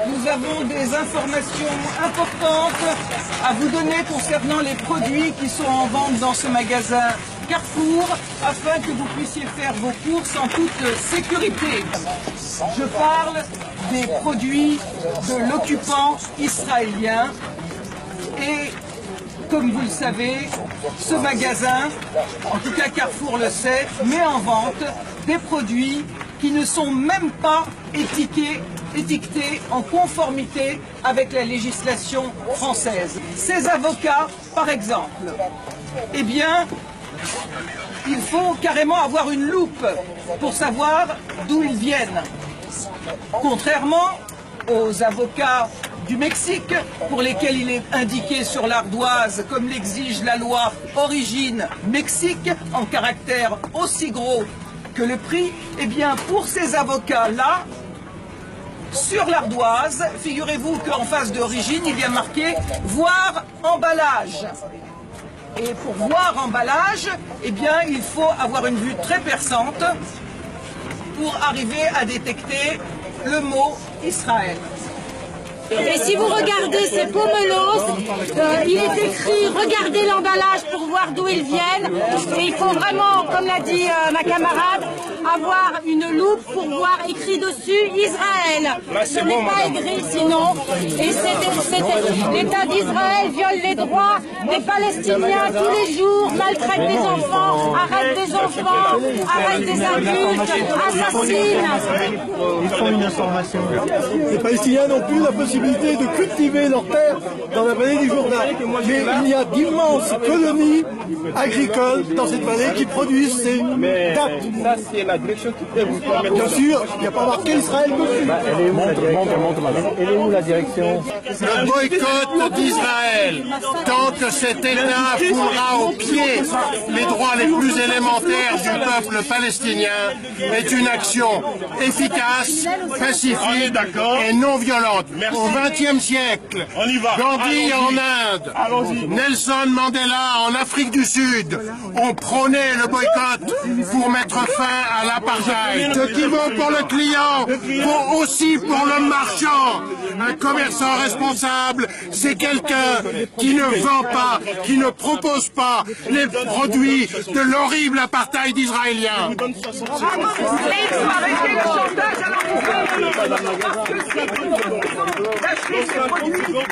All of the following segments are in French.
nous avons des informations importantes à vous donner concernant les produits qui sont en vente dans ce magasin Carrefour, afin que vous puissiez faire vos courses en toute sécurité. Je parle des produits de l'occupant israélien et, comme vous le savez, ce magasin, en tout cas Carrefour le sait, met en vente des produits qui ne sont même pas étiquetés en conformité avec la législation française. Ces avocats, par exemple, eh bien, il faut carrément avoir une loupe pour savoir d'où ils viennent. Contrairement aux avocats du Mexique, pour lesquels il est indiqué sur l'ardoise, comme l'exige la loi Origine Mexique, en caractère aussi gros que le prix, eh bien pour ces avocats-là, sur l'ardoise, figurez-vous qu'en face d'Origine, il y a marqué « Voir emballage ». Et pour voir emballage, eh bien, il faut avoir une vue très perçante pour arriver à détecter le mot Israël. Et si vous regardez ces pomelos, il est écrit « Regardez l'emballage pour voir d'où ils viennent ». Et il faut vraiment, comme l'a dit ma camarade, avoir une loupe pour voir écrit dessus « Israël ». Ce n'est pas écrit sinon. Et l'État d'Israël viole les droits des Palestiniens tous les jours, maltraite des enfants, arrête des enfants, arrête des adultes, assassine. Ils font une information. Les Palestiniens n'ont plus la possibilité de cultiver leur terre dans la vallée du Jourdain. Mais il y a d'immenses colonies agricoles dans cette vallée qui produisent ces dattes. Ça, c'est la direction qui peut vous permettre. Bien sûr, il n'y a pas marqué Israël dessus. Elle est où la direction? Le boycott d'Israël, tant que cet État foulera au pied les droits les plus élémentaires du peuple palestinien, est une action efficace, pacifique et non violente. Au XXe siècle, Gandhi en Inde, Nelson Mandela en Afrique du Sud ont prôné le boycott pour mettre fin à l'apartheid. Ce qui vaut pour le client vaut aussi pour le marchand. Un commerçant responsable, c'est quelqu'un qui ne vend pas, qui ne propose pas les produits de l'horrible apartheid israélien. Il faut arrêter le chantage à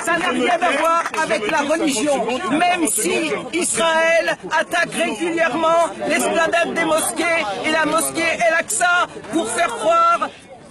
ça n'a rien à voir avec la religion, même si Israël attaque régulièrement l'esplanade des mosquées et la mosquée El-Aqsa pour faire croire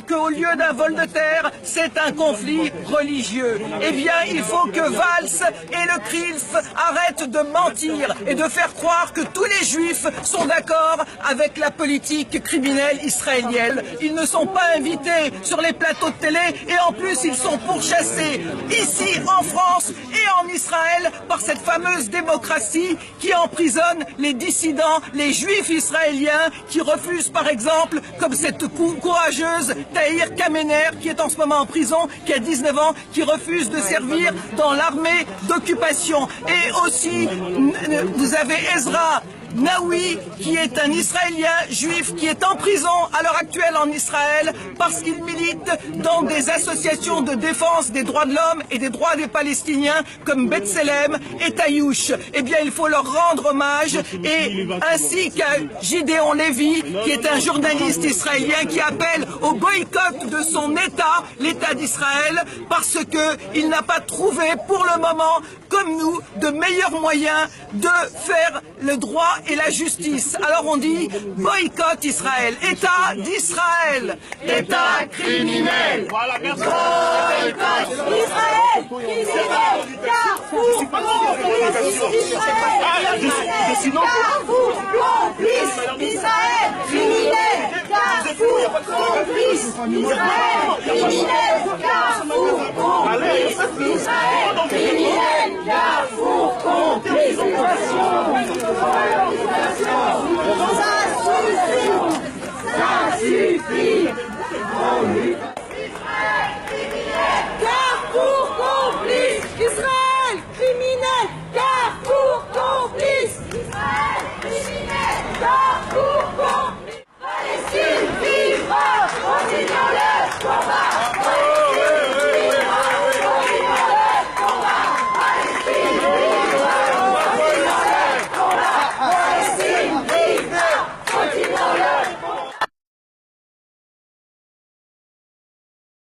qu'au lieu d'un vol de terre, c'est un conflit religieux. Eh bien, il faut que Valls et le CRILF arrêtent de mentir et de faire croire que tous les juifs sont d'accord avec la politique criminelle israélienne. Ils ne sont pas invités sur les plateaux de télé et en plus, ils sont pourchassés ici en France et en Israël par cette fameuse démocratie qui emprisonne les dissidents, les juifs israéliens qui refusent par exemple, comme cette courageuse Tahir Kamener, qui est en ce moment en prison, qui a 19 ans, qui refuse de servir dans l'armée d'occupation. Et aussi, vous avez Ezra Naoui, qui est un Israélien juif qui est en prison à l'heure actuelle en Israël parce qu'il milite dans des associations de défense des droits de l'homme et des droits des Palestiniens comme B'Tselem et Taïouch. Eh bien, il faut leur rendre hommage, et ainsi qu'à Gideon Lévy, qui est un journaliste israélien qui appelle au boycott de son État, l'État d'Israël, parce qu'il n'a pas trouvé pour le moment, comme nous, de meilleurs moyens de faire le droit et la justice. Alors on dit boycott Israël, État d'Israël, État criminel. Voilà, merci. Boycott Israël, criminel, Carrefour, complice Israël, Carrefour, complice Israël, criminel, Carrefour, complice Israël, criminel.